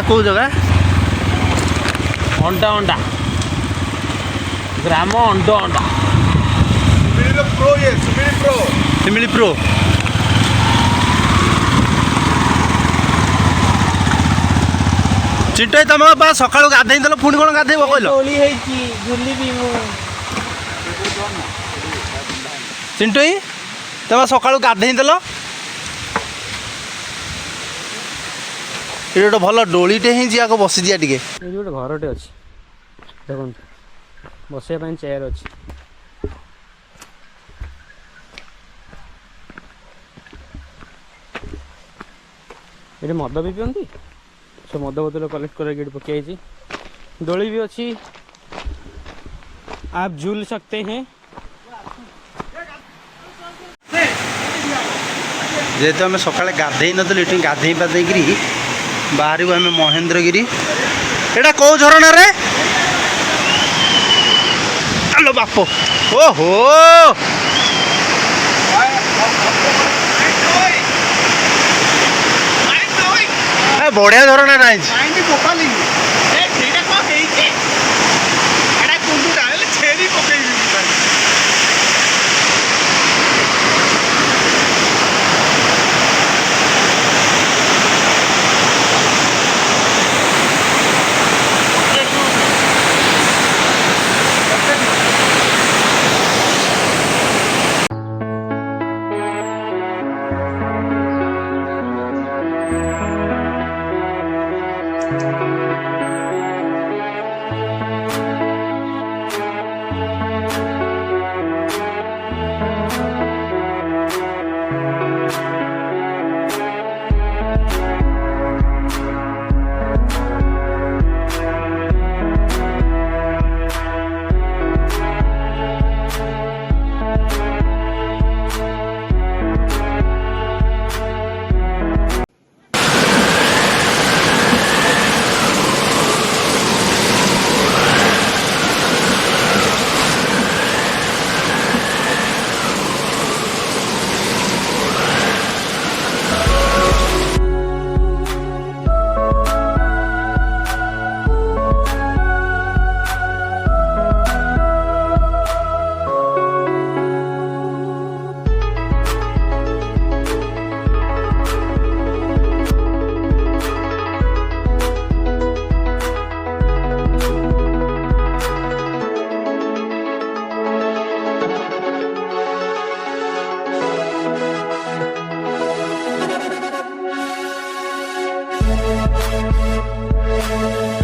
कौ जगह अंडा अंडा ग्राम अंडो अंडा सिमिली प्रो चिंटू तुम बा सका गाधे देल पुणी कौन गाधे कहल चिंटू तुम सका गाधे देल ये गोटे भल डोलीटे ही जी आगे बसी दिया टे गोटे घरटे अच्छे देखो बसवाई चेयर अच्छी ये मद भी पिंट सब मद बोतल कलेक्ट कर पकई डोली भी अच्छी आप झूल सकते हैं जेहेतु आम सका गाधे नथिलु ये गाधे पाधेकरी बाहर को आम महेंद्रगिरी एटा कौ झरणा रे हेलो बाप ओहो बढ़िया झरणा रही है।